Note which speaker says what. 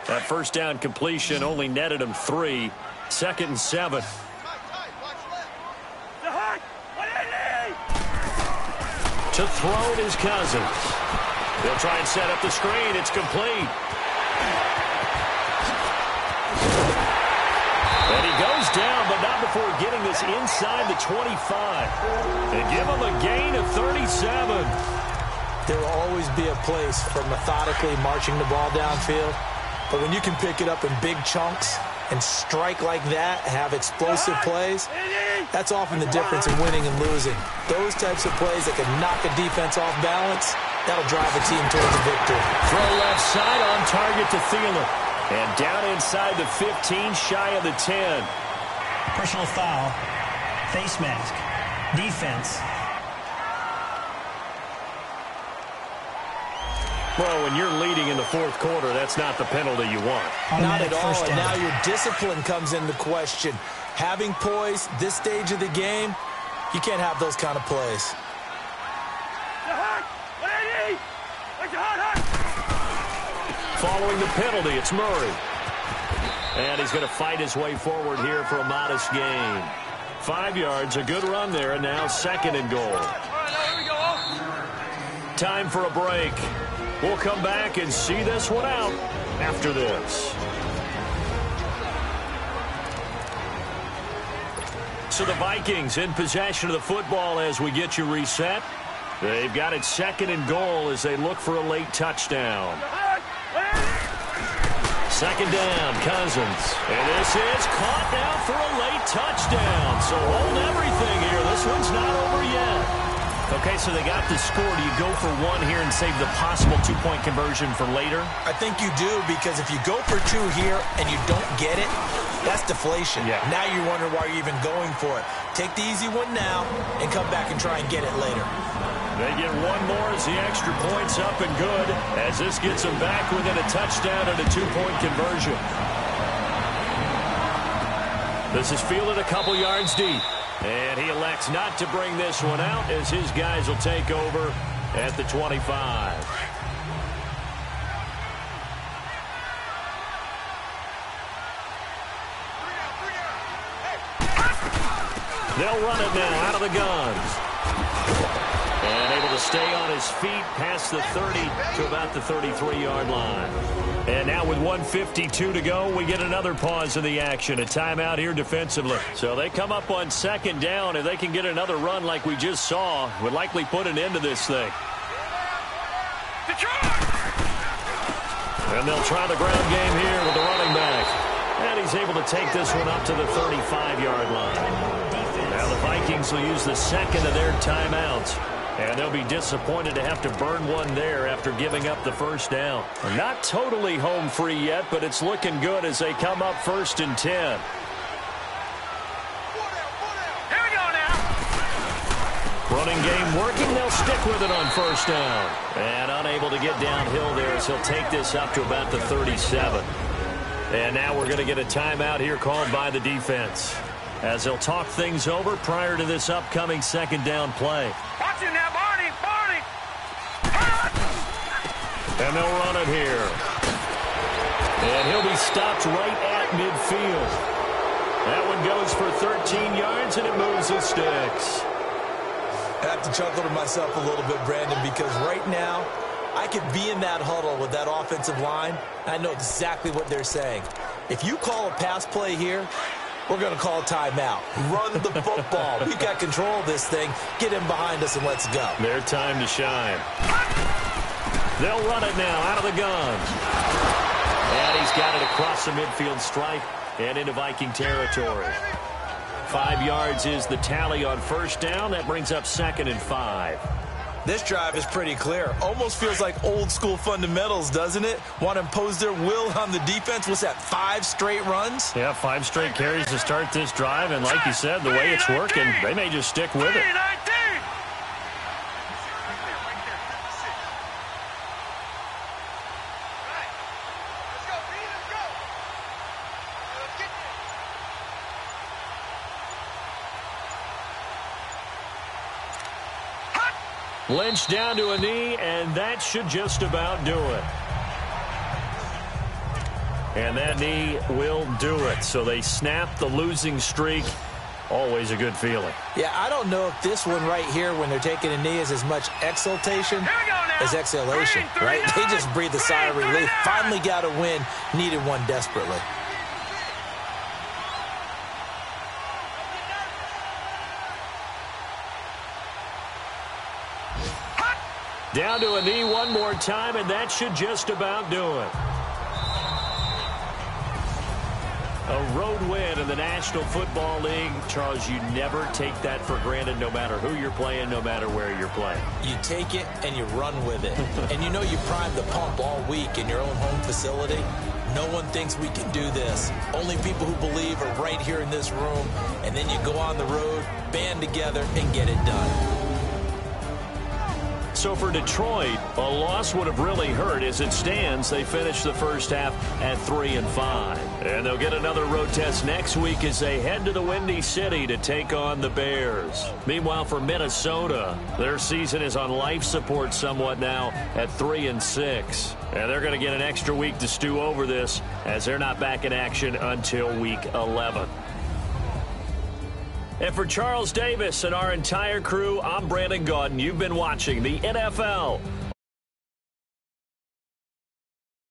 Speaker 1: That first down completion only netted him 3. 2nd and 7. To throw it is Cousins. They'll try and set up the screen. It's complete. And he goes down, but not before getting this inside the 25. And give him a gain of 37.
Speaker 2: There will always be a place for methodically marching the ball downfield. But when you can pick it up in big chunks and strike like that, have explosive plays, that's often the difference in winning and losing. Those types of plays that can knock a defense off balance, that'll drive a team towards a victory.
Speaker 1: Throw left side on target to Thielen. And down inside the 15, shy of the 10.
Speaker 3: Personal foul, face mask, defense.
Speaker 1: Well, when you're leading in the 4th quarter, that's not the penalty you want.
Speaker 2: Not at all, and now your discipline comes into question. Having poise this stage of the game, you can't have those kind of plays.
Speaker 1: Following the penalty, it's Murray. And he's going to fight his way forward here for a modest gain. 5 yards, a good run there, and now 2nd and goal. Time for a break. We'll come back and see this one out after this. So the Vikings in possession of the football as we get you reset. They've got it 2nd and goal as they look for a late touchdown. 2nd down, Cousins. And this is caught now for a late touchdown. So hold everything here. This one's not over yet. Okay, so they got the score. Do you go for 1 here and save the possible 2-point conversion for later?
Speaker 2: I think you do, because if you go for 2 here and you don't get it, that's deflation.
Speaker 1: Yeah.
Speaker 2: Now you wonder why you're even going for it. Take the easy one now and come back and try and get it later.
Speaker 1: They get 1 more as the extra point's up and good, as this gets them back within a touchdown and a 2-point conversion. This is fielded a couple yards deep. And he elects not to bring this one out as his guys will take over at the 25. They'll run it now out of the guns. And able to stay on his feet past the 30 to about the 33-yard line. And now with 1:52 to go, we get another pause in the action. A timeout here defensively. So they come up on 2nd down. If they can get another run like we just saw, would likely put an end to this thing. And they'll try the ground game here with the running back. And he's able to take this one up to the 35-yard line. Now the Vikings will use the 2nd of their timeouts. And they'll be disappointed to have to burn one there after giving up the 1st down. Not totally home free yet, but it's looking good as they come up 1st and 10.
Speaker 4: Here we go now.
Speaker 1: Running game working. They'll stick with it on 1st down. And unable to get downhill there as he'll take this up to about the 37. And now we're going to get a timeout here called by the defense, as they'll talk things over prior to this upcoming 2nd down play.
Speaker 4: Watch it now, Barney.
Speaker 1: And they'll run it here. And he'll be stopped right at midfield. That one goes for 13 yards, and it moves the sticks.
Speaker 2: I have to chuckle to myself a little bit, Brandon, because right now I could be in that huddle with that offensive line. I know exactly what they're saying. If you call a pass play here, we're going to call a timeout. Run the football. We've got control of this thing. Get him behind us and let's go.
Speaker 1: Their time to shine. They'll run it now out of the guns. And he's got it across the midfield stripe and into Viking territory. 5 yards is the tally on 1st down. That brings up 2nd and 5.
Speaker 2: This drive is pretty clear. Almost feels like old school fundamentals, doesn't it? Want to impose their will on the defense. What's that, 5 straight runs?
Speaker 1: Yeah, 5 straight carries to start this drive. And like you said, the way it's working, they may just stick with it. Lynch down to a knee, and that should just about do it. And that knee will do it. So they snap the losing streak. Always a good feeling.
Speaker 2: Yeah, I don't know if this one right here, when they're taking a knee, is as much exultation as exhalation, right? They just breathe a sigh of relief. Finally got a win. Needed one desperately.
Speaker 1: Down to a knee one more time, and that should just about do it. A road win in the National Football League. Charles, you never take that for granted, no matter who you're playing, no matter where you're playing.
Speaker 2: You take it and you run with it. And you know you primed the pump all week in your own home facility. No one thinks we can do this. Only people who believe are right here in this room. And then you go on the road, band together, and get it done.
Speaker 1: So for Detroit, a loss would have really hurt. As it stands, they finished the first half at 3-5. And they'll get another road test next week as they head to the Windy City to take on the Bears. Meanwhile, for Minnesota, their season is on life support somewhat now at 3-6. And they're going to get an extra week to stew over this as they're not back in action until week 11. And for Charles Davis and our entire crew, I'm Brandon Gaudin. You've been watching the NFL